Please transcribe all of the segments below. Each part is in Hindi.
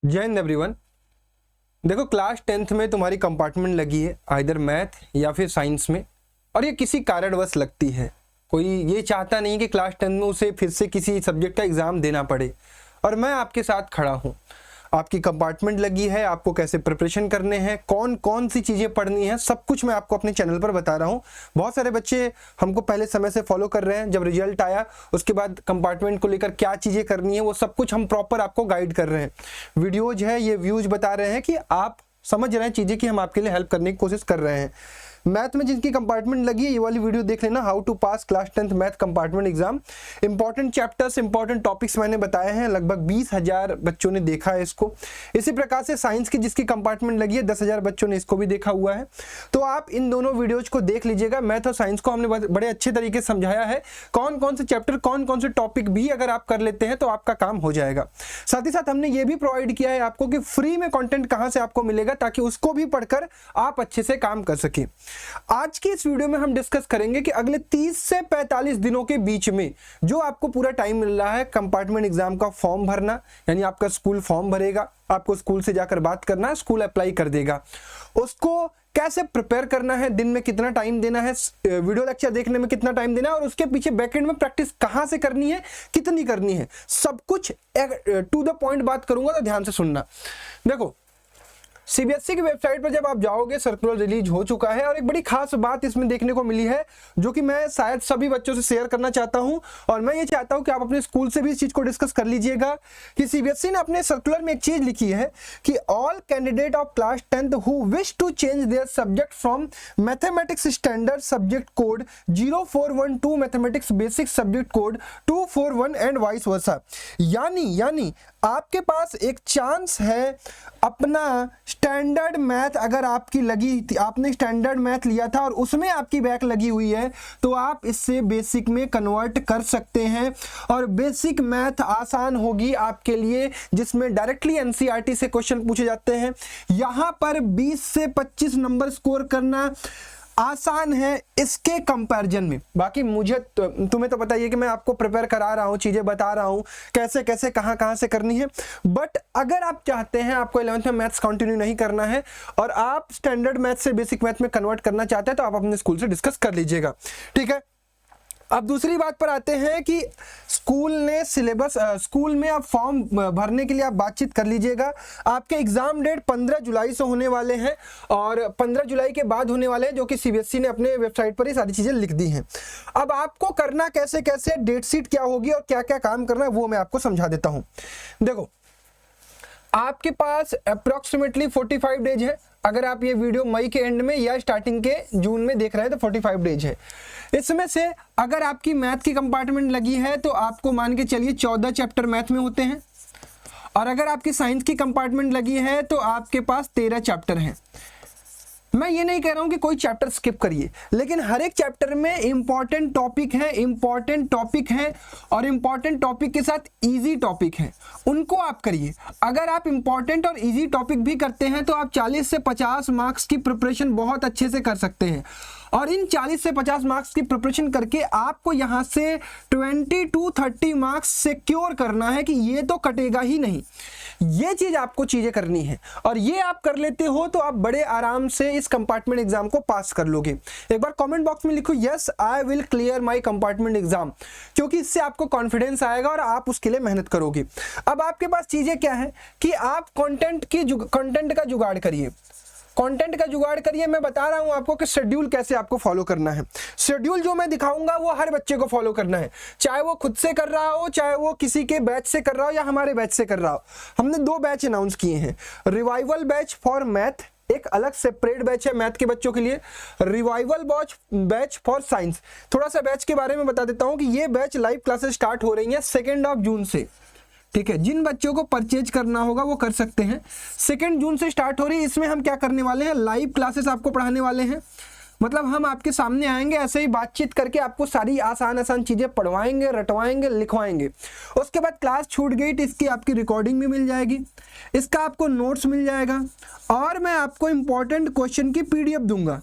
जय हिंद एवरीवन। देखो, क्लास 10th में तुम्हारी कंपार्टमेंट लगी है आइदर मैथ या फिर साइंस में, और ये किसी कारणवश लगती है। कोई ये चाहता नहीं कि क्लास 10 में उसे फिर से किसी सब्जेक्ट का एग्ज़ाम देना पड़े, और मैं आपके साथ खड़ा हूँ। आपकी कंपार्टमेंट लगी है, आपको कैसे प्रिपरेशन करने हैं, कौन कौन सी चीज़ें पढ़नी है, सब कुछ मैं आपको अपने चैनल पर बता रहा हूँ। बहुत सारे बच्चे हमको पहले समय से फॉलो कर रहे हैं। जब रिजल्ट आया उसके बाद कंपार्टमेंट को लेकर क्या चीज़ें करनी है वो सब कुछ हम प्रॉपर आपको गाइड कर रहे हैं। वीडियोज है, ये व्यूज बता रहे हैं कि आप समझ रहे हैं चीज़ें कि हम आपके लिए हेल्प करने की कोशिश कर रहे हैं। मैथ में जिनकी कंपार्टमेंट लगी है, ये वाली वीडियो देख लेना, how to pass class 10th math compartment exam. Important chapters, important topics मैंने बताए हैं, लगभग 20,000 बच्चों ने देखा है इसको। इसी प्रकार से साइंस की जिसकी कंपार्टमेंट लगी है, 10,000 बच्चों ने इसको भी देखा हुआ है। तो आप इन दोनों वीडियोज को देख लीजिएगा। मैथ और साइंस को हमने बड़े अच्छे तरीके से समझाया है, कौन कौन से चैप्टर, कौन कौन से टॉपिक भी अगर आप कर लेते हैं तो आपका काम हो जाएगा। साथ ही साथ हमने ये भी प्रोवाइड किया है आपको कि फ्री में कंटेंट कहां से आपको मिलेगा, ताकि उसको भी पढ़कर आप अच्छे से काम कर सके। आज की इस वीडियो में हम डिस्कस करेंगे कि अगले 30 से 45 दिनों के बीच में जो आपको पूरा टाइम मिल रहा है कंपार्टमेंट एग्जाम का फॉर्म भरना, यानी आपका स्कूल फॉर्म भरेगा, आपको स्कूल से जाकर बात करना है, स्कूल अप्लाई कर देगा, उसको कैसे प्रिपेयर करना है, दिन में कितना टाइम देना है, वीडियो लेक्चर देखने में कितना टाइम देना है, और उसके पीछे बैकएंड में प्रैक्टिस कहां से करनी है, कितनी करनी है, सब कुछ टू द पॉइंट बात करूंगा, तो ध्यान से सुनना। देखो, सीबीएसई की वेबसाइट पर जब आप जाओगे, सर्कुलर रिलीज हो चुका है, और एक बड़ी खास बात इसमें देखने को मिली है जो कि मैं शायद सभी बच्चों से शेयर करना चाहता हूं, और मैं ये चाहता हूं कि आप अपने स्कूल से भी इस चीज को डिस्कस कर लीजिएगा कि सीबीएसई ने अपने सर्कुलर में एक चीज लिखी है कि all candidate of class 10th who wish to change their subject from mathematics standard subject code 0412 mathematics basic subject code 241 and vice versa. यानी आपके पास एक चांस है अपना स्टैंडर्ड मैथ, अगर आपकी लगी थी, आपने स्टैंडर्ड मैथ लिया था और उसमें आपकी बैक लगी हुई है, तो आप इससे बेसिक में कन्वर्ट कर सकते हैं, और बेसिक मैथ आसान होगी आपके लिए, जिसमें डायरेक्टली एनसीईआरटी से क्वेश्चन पूछे जाते हैं। यहां पर 20 से 25 नंबर स्कोर करना आसान है इसके कंपैरिजन में। बाकी मुझे तुम्हें तो पता ही है कि मैं आपको प्रिपेयर करा रहा हूँ, चीज़ें बता रहा हूँ कैसे कैसे कहाँ से करनी है। बट अगर आप चाहते हैं, आपको 11th में मैथ्स कंटिन्यू नहीं करना है और आप स्टैंडर्ड मैथ से बेसिक मैथ में कन्वर्ट करना चाहते हैं, तो आप अपने स्कूल से डिस्कस कर लीजिएगा, ठीक है। अब दूसरी बात पर आते हैं कि स्कूल ने सिलेबस, स्कूल में आप फॉर्म भरने के लिए आप बातचीत कर लीजिएगा। आपके एग्जाम डेट 15 जुलाई से होने वाले हैं, और 15 जुलाई के बाद होने वाले हैं, जो कि सीबीएसई ने अपने वेबसाइट पर ही सारी चीज़ें लिख दी हैं। अब आपको करना कैसे कैसे, डेट शीट क्या होगी और क्या क्या काम करना है, वो मैं आपको समझा देता हूँ। देखो, आपके पास अप्रोक्सीमेटली 45 डेज है। अगर आप ये वीडियो मई के एंड में या स्टार्टिंग के जून में देख रहे हैं तो 45 डेज है। इसमें से अगर आपकी मैथ की कंपार्टमेंट लगी है तो आपको मान के चलिए 14 चैप्टर मैथ में होते हैं, और अगर आपकी साइंस की कंपार्टमेंट लगी है तो आपके पास 13 चैप्टर हैं। मैं ये नहीं कह रहा हूं कि कोई चैप्टर स्किप करिए, लेकिन हर एक चैप्टर में इंपॉर्टेंट टॉपिक है, और इंपॉर्टेंट टॉपिक के साथ इजी टॉपिक है, उनको आप करिए। अगर आप इंपॉर्टेंट और इजी टॉपिक भी करते हैं तो आप 40 से 50 मार्क्स की प्रिपरेशन बहुत अच्छे से कर सकते हैं, और इन 40 से 50 मार्क्स की प्रिपरेशन करके आपको यहाँ से 20 to 30 मार्क्स सिक्योर करना है कि ये तो कटेगा ही नहीं। ये चीज आपको चीजें करनी है, और ये आप कर लेते हो तो आप बड़े आराम से इस कंपार्टमेंट एग्जाम को पास कर लोगे। एक बार कमेंट बॉक्स में लिखो yes I will clear my compartment exam, क्योंकि इससे आपको कॉन्फिडेंस आएगा और आप उसके लिए मेहनत करोगे। अब आपके पास चीजें क्या है कि आप कंटेंट का जुगाड़ करिए, मैं बता रहा हूं आपको कि शेड्यूल कैसे आपको फॉलो करना है। शेड्यूल जो मैं दिखाऊंगा वो हर बच्चे को फॉलो करना है, चाहे वो खुद से कर रहा हो, चाहे वो किसी के बैच से कर रहा हो या हमारे बैच से कर रहा हो। हमने 2 बैच अनाउंस किए हैं, रिवाइवल बैच फॉर मैथ, एक अलग सेपरेट बैच है मैथ के बच्चों के लिए, रिवाइवल बैच फॉर साइंस। थोड़ा सा बैच के बारे में बता देता हूं कि ये बैच लाइव क्लासेस स्टार्ट हो रही हैं 2 जून से, ठीक है। जिन बच्चों को परचेज करना होगा वो कर सकते हैं। 2 जून से स्टार्ट हो रही है। इसमें हम क्या करने वाले हैं, लाइव क्लासेस आपको पढ़ाने वाले हैं। मतलब हम आपके सामने आएंगे, ऐसे ही बातचीत करके आपको सारी आसान चीजें पढ़वाएंगे, रटवाएंगे, लिखवाएंगे। उसके बाद क्लास छूट गई तो इसकी आपकी रिकॉर्डिंग भी मिल जाएगी, इसका आपको नोट्स मिल जाएगा, और मैं आपको इंपॉर्टेंट क्वेश्चन की PDF दूंगा।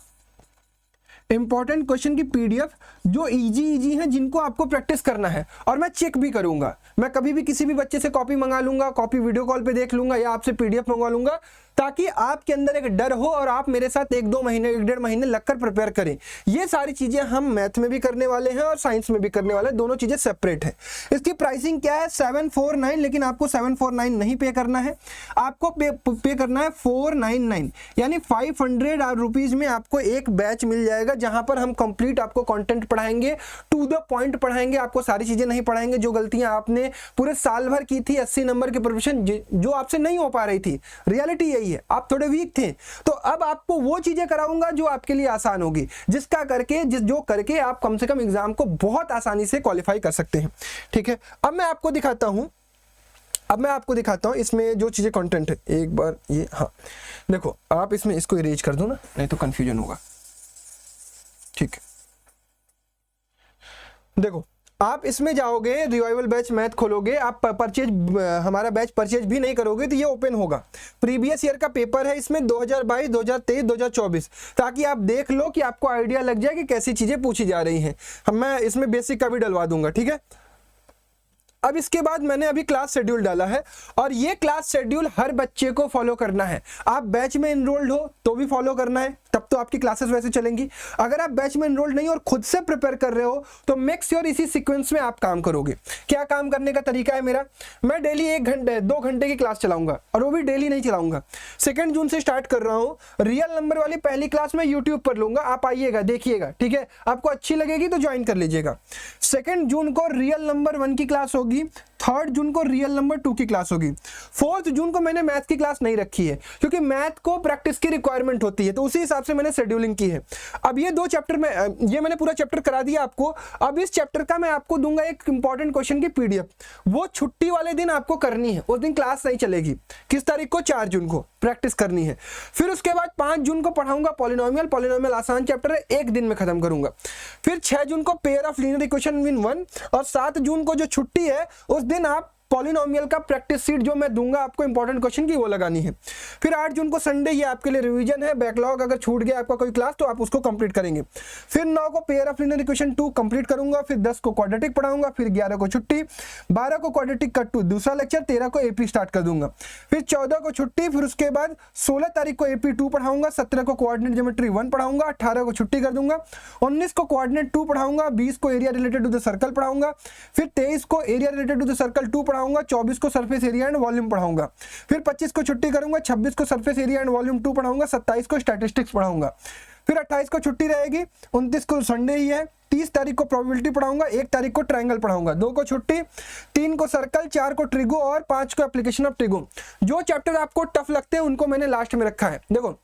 इंपॉर्टेंट क्वेश्चन की पीडीएफ जो इजी हैं, जिनको आपको प्रैक्टिस करना है, और मैं चेक भी करूंगा। मैं कभी भी किसी भी बच्चे से कॉपी मंगा लूंगा, कॉपी वीडियो कॉल पे देख लूंगा, या आपसे पीडीएफ मंगवा लूंगा, ताकि आपके अंदर एक डर हो और आप मेरे साथ 1-2 महीने 1-1.5 महीने लगकर प्रिपेयर करें। ये सारी चीजें हम मैथ में भी करने वाले हैं और साइंस में भी करने वाले हैं, दोनों चीजें सेपरेट है। इसकी प्राइसिंग क्या है? 749, लेकिन आपको 749 नहीं पे करना है, आपको पे करना है 499, यानी 500 रुपीज में आपको एक बैच मिल जाएगा, जहां पर हम कंप्लीट आपको कंटेंट पढ़ाएंगे, टू द पॉइंट पढ़ाएंगे, आपको सारी चीजें नहीं पढ़ाएंगे जो गलतियां आपने पूरे साल भर की थी, 80 नंबर के प्रिपरेशन जो आपसे नहीं हो पा रही थी। रियलिटी यही है, आप थोड़े वीक थे, तो अब आपको वो चीजें कराऊंगा जो आपके लिए आसान होगी, जो करके आप कम से कम एग्जाम को बहुत आसानी से क्वालिफाई कर सकते हैं। ठीक है, अब मैं आपको दिखाता हूं इसमें जो चीजें कंटेंट है। एक बार ये, हाँ देखो, आप इसमें इसको इरेज कर दो ना, नहीं तो कंफ्यूजन होगा। ठीक है, देखो आप इसमें जाओगे, रिवाइवल बैच मैथ खोलोगे, आप हमारा बैच परचेज भी नहीं करोगे तो ये ओपन होगा। प्रीवियस ईयर का पेपर है इसमें, 2022, 2023, 2024, ताकि आप देख लो कि आपको आइडिया लग जाए कि कैसी चीजें पूछी जा रही हैं। मैं इसमें बेसिक का भी डलवा दूंगा। ठीक है, अब इसके बाद मैंने अभी क्लास शेड्यूल डाला है, और ये क्लास शेड्यूल हर बच्चे को फॉलो करना है। आप बैच में एनरोल्ड हो तो भी फॉलो करना है, तब तो आपकी क्लासेस वैसे चलेंगी। अगर आप बैच में एनरोल्ड नहीं और खुद से प्रिपेयर कर रहे हो तो मेक श्योर इसी सीक्वेंस में आप काम करोगे। क्या काम करने का तरीका है मेरा? मैं डेली 1-2 घंटे की क्लास चलाऊंगा, और वो भी डेली नहीं चलाऊंगा। 2 जून से स्टार्ट कर रहा हूं। रियल नंबर वाली पहली क्लास मैं यूट्यूब पर लूंगा, आप आइएगा, देखिएगा। ठीक है, आपको अच्छी लगेगी तो ज्वाइन कर लीजिएगा। 2 जून को रियल नंबर 1 की क्लास होगी, 3 जून को रियल नंबर 2 की क्लास होगी। 4 जून को मैंने मैथ की क्लास नहीं रखी है, क्योंकि मैथ को प्रैक्टिस की रिक्वायरमेंट होती है, तो उसी हिसाब से मैंने शेड्यूलिंग की है। अब ये 2 चैप्टर में, ये मैंने पूरा चैप्टर करा दिया आपको। अब इस चैप्टर का मैं आपको दूंगा एक इंपॉर्टेंट क्वेश्चन की पीडीएफ, वो छुट्टी वाले दिन आपको करनी है, उस दिन क्लास नहीं चलेगी। किस तारीख को? 4 जून को प्रैक्टिस करनी है। फिर उसके बाद 5 जून को पढ़ाऊंगा पॉलिनोमियल आसान चैप्टर है, एक दिन में खत्म करूंगा। फिर 6 जून को pair of linear equation in 1, और 7 जून को जो छुट्टी है उस दिन आप पॉलिनोमियल का प्रैक्टिस सीट जो मैं दूंगा आपको इंपॉर्टेंट क्वेश्चन की, वो लगानी है। फिर 8 जून को संडे, ये आपके लिए रिवीजन है, बैकलॉग अगर छूट गया आपका कोई क्लास तो आप उसको कंप्लीट करेंगे। फिर 9 को pair of linear equation 2 complete करूंगा। फिर 10 को क्वाड्रेटिक पढ़ाऊंगा। फिर 11 को छुट्टी, 12 को क्वाड्रेटिक कट 2 दूसरा लेक्चर, 13 को एपी स्टार्ट कर दूंगा। फिर 14 को छुट्टी। फिर उसके बाद 16 तारीख को एपी 2 पढ़ाऊंगा, 17 को कोऑर्डिनेट ज्योमेट्री 1 पढ़ाऊंगा, 18 को छुट्टी कर दूंगा, 19 को कोऑर्डिनेट 2 पढ़ाऊंगा, 20 को area related to the circle पढ़ाऊंगा। फिर 23 को area related to the circle 2 पढ़ाऊंगा, 24 को सरफेस एरिया एंड वॉल्यूम पढ़ाऊंगा। फिर 25 को छुट्टी करूंगा, 26 को सरफेस एरिया एंड वॉल्यूम 2 पढ़ाऊंगा, 27 को स्टैटिस्टिक्स पढ़ाऊंगा। फिर 28 को छुट्टी रहेगी, 29 को संडे ही है, 30 तारीख को प्रोबेबिलिटी पढ़ाऊंगा, 1 तारीख को ट्रायंगल पढ़ाऊंगा, 2 को छुट्टी, 3 को सर्कल, 4 को ट्रिगो और 5 को एप्लीकेशन ऑफ ट्रिगो। जो चैप्टर आपको टफ लगते हैं उनको मैंने लास्ट में रखा है। देखो,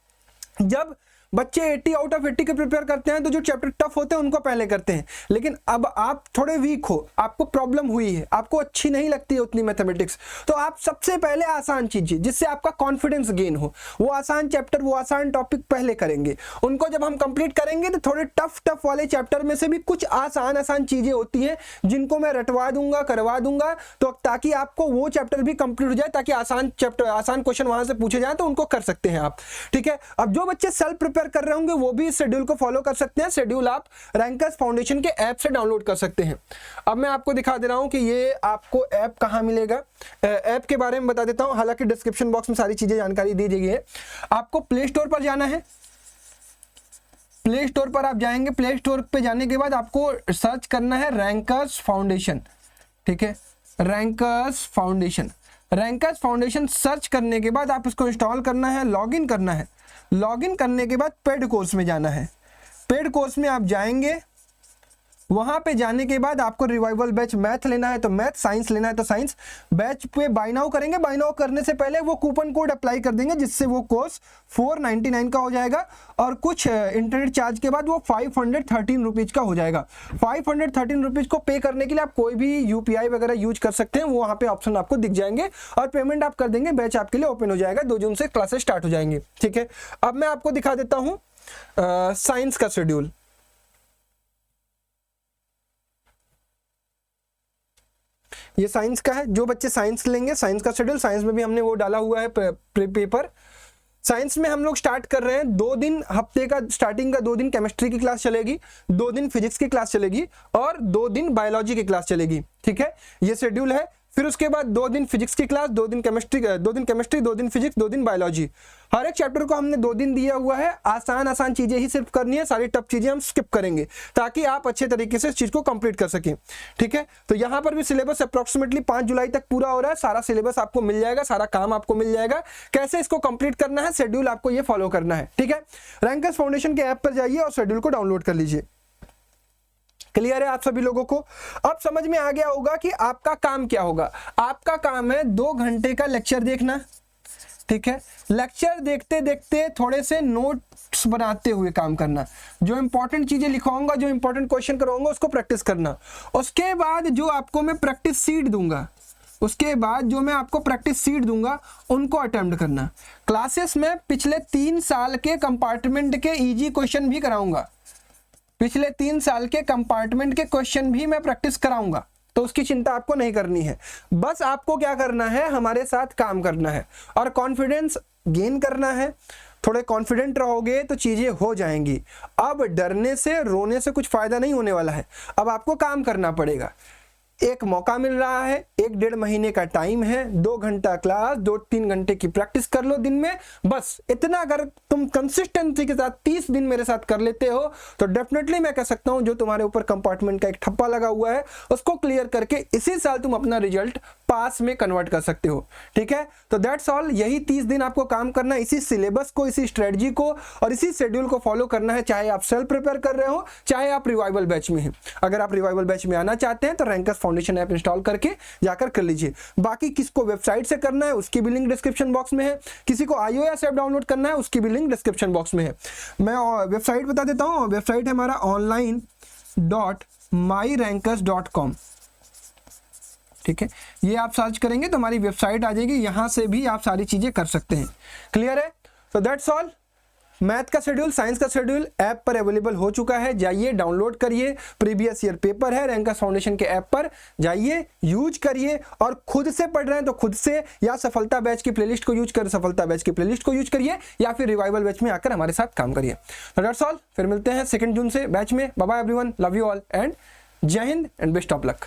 जब बच्चे 80 आउट ऑफ 80 के प्रिपेयर करते हैं तो जो चैप्टर टफ होते हैं उनको पहले करते हैं, लेकिन अब आप थोड़े वीक हो, आपको प्रॉब्लम हुई है, आपको अच्छी नहीं लगती है उतनी मैथमेटिक्स, तो आप सबसे पहले आसान कीजिए जिससे आपका कॉन्फिडेंस गेन हो। वो आसान चैप्टर, वो आसान टॉपिक पहले करेंगे, उनको जब हम कंप्लीट करेंगे तो थोड़े टफ वाले चैप्टर में से भी कुछ आसान चीजें होती हैं जिनको मैं रटवा दूंगा, करवा दूंगा, तो ताकि आपको वो चैप्टर भी कंप्लीट हो जाए, ताकि आसान क्वेश्चन वहां से पूछे जाए तो उनको कर सकते हैं आप। ठीक है, अब जो बच्चे सेल्फ प्रिपेयर कर रहे होंगे वो भी इस शेड्यूल को फॉलो कर सकते हैं। शेड्यूल आप रैंकर्स फाउंडेशन के ऐप से डाउनलोड कर सकते हैं। अब मैं आपको दिखा दे रहा हूं कि ये आपको ऐप कहां मिलेगा। ऐप के बारे में बता देता हूं, हालांकि डिस्क्रिप्शन बॉक्स में सारी चीजें जानकारी दी गई है। आपको प्ले स्टोर पर जाना है, प्ले स्टोर पर आप जाएंगे, प्ले स्टोर पे जाने के बाद आपको सर्च करना है रैंकर्स फाउंडेशन। ठीक है, रैंकर्स फाउंडेशन सर्च करने के बाद आप इसको इंस्टॉल करना है, लॉगिन करना है। लॉगिन करने के बाद पेड कोर्स में जाना है। पेड कोर्स में आप जाएंगे, वहां पे जाने के बाद आपको रिवाइवल बैच मैथ लेना है तो मैथ, साइंस लेना है तो साइंस। बैच पे बाय नाउ करेंगे, बाय नाउ करने से पहले वो कूपन कोड अप्लाई कर देंगे जिससे वो कोर्स 499 का हो जाएगा, और कुछ इंटरनेट चार्ज के बाद वो 513 रुपीज का हो जाएगा। 513 रुपीज को पे करने के लिए आप कोई भी यूपीआई वगैरह यूज कर सकते हैं, वो वहां पे ऑप्शन आपको दिख जाएंगे और पेमेंट आप कर देंगे, बैच आपके लिए ओपन हो जाएगा। 2 जून से क्लासेस स्टार्ट हो जाएंगे। ठीक है, अब मैं आपको दिखा देता हूं साइंस का शेड्यूल। ये साइंस का है, जो बच्चे साइंस लेंगे साइंस का शेड्यूल, साइंस में भी हमने वो डाला हुआ है पेपर। साइंस में हम लोग स्टार्ट कर रहे हैं 2 दिन, हफ्ते का स्टार्टिंग का 2 दिन केमिस्ट्री की क्लास चलेगी, 2 दिन फिजिक्स की क्लास चलेगी और 2 दिन बायोलॉजी की क्लास चलेगी। ठीक है, ये शेड्यूल है। फिर उसके बाद 2 दिन फिजिक्स की क्लास, 2 दिन केमिस्ट्री, 2 दिन फिजिक्स, 2 दिन बायोलॉजी। हर एक चैप्टर को हमने 2 दिन दिया हुआ है। आसान चीजें ही सिर्फ करनी है, सारी टफ चीजें हम स्किप करेंगे ताकि आप अच्छे तरीके से इस चीज को कंप्लीट कर सकें। ठीक है, तो यहाँ पर भी सिलेबस अप्रोक्सीमेटली 5 जुलाई तक पूरा हो रहा है। सारा सिलेबस आपको मिल जाएगा, सारा काम आपको मिल जाएगा। कैसे इसको कंप्लीट करना है, शेड्यूल आपको ये फॉलो करना है। ठीक है, रैंकर्स फाउंडेशन के ऐप पर जाइए और शेड्यूल को डाउनलोड कर लीजिए। क्लियर है आप सभी लोगों को? अब समझ में आ गया होगा कि आपका काम क्या होगा। आपका काम है 2 घंटे का लेक्चर देखना। ठीक है, लेक्चर देखते देखते थोड़े से नोट्स बनाते हुए काम करना। जो इंपॉर्टेंट चीजें लिखवाऊंगा, जो इंपॉर्टेंट क्वेश्चन करवाऊंगा उसको प्रैक्टिस करना। उसके बाद जो आपको मैं प्रैक्टिस सीट दूंगा, उनको अटेम्प्ट करना। क्लासेस में पिछले 3 साल के कंपार्टमेंट के इजी क्वेश्चन भी कराऊंगा। पिछले 3 साल के कंपार्टमेंट के क्वेश्चन भी मैं प्रैक्टिस कराऊंगा, तो उसकी चिंता आपको नहीं करनी है। बस आपको क्या करना है, हमारे साथ काम करना है और कॉन्फिडेंस गेन करना है। थोड़े कॉन्फिडेंट रहोगे तो चीजें हो जाएंगी। अब डरने से, रोने से कुछ फायदा नहीं होने वाला है। अब आपको काम करना पड़ेगा। एक मौका मिल रहा है, 1-1.5 महीने का टाइम है, 2 घंटा क्लास, 2-3 घंटे की प्रैक्टिस कर लो दिन में। बस इतना अगर तुम कंसिस्टेंसी के साथ 30 दिन मेरे साथ कर लेते हो तो डेफिनेटली मैं कह सकता हूं जो तुम्हारे ऊपर कंपार्टमेंट का एक ठप्पा लगा हुआ है उसको क्लियर करके इसी साल तुम अपना रिजल्ट पास में कन्वर्ट कर सकते हो। ठीक है, तो दैट्स ऑल। यही 30 दिन आपको काम करना है, इसी सिलेबस को, इसी स्ट्रेटजी को और इसी शेड्यूल को फॉलो करना है, चाहे आप सेल्फ प्रिपेयर कर रहे हो, चाहे आप रिवाइवल बैच में हैं। अगर आप रिवाइवल बैच में आना चाहते हैं तो रैंकर्स फाउंडेशन ऐप इंस्टॉल करके जाकर कर लीजिए। बाकी किसको वेबसाइट से करना है उसकी भी लिंक डिस्क्रिप्शन बॉक्स में है, किसी को iOS ऐप डाउनलोड करना है उसकी भी लिंक डिस्क्रिप्शन बॉक्स में है। मैं वेबसाइट बता देता हूं, वेबसाइट है हमारा online.myrankers.com। ठीक है, ये आप सर्च करेंगे तो हमारी वेबसाइट आ जाएगी, यहां से भी आप सारी चीजें कर सकते हैं। क्लियर है? तो दैट्स ऑल। मैथ का शेड्यूल, साइंस का शेड्यूल ऐप पर अवेलेबल हो चुका है, जाइए डाउनलोड करिए। प्रीवियस ईयर पेपर है, रैंकर्स फाउंडेशन के ऐप पर जाइए, यूज करिए और खुद से पढ़ रहे हैं तो खुद से, या सफलता बैच की प्लेलिस्ट को यूज करिए, या फिर रिवाइवल बैच में आकर हमारे साथ काम करिए। तो दैट्स ऑल। फिर मिलते हैं 2 जून से बैच में। Bye bye everyone, love you all and Jai Hind and best of luck.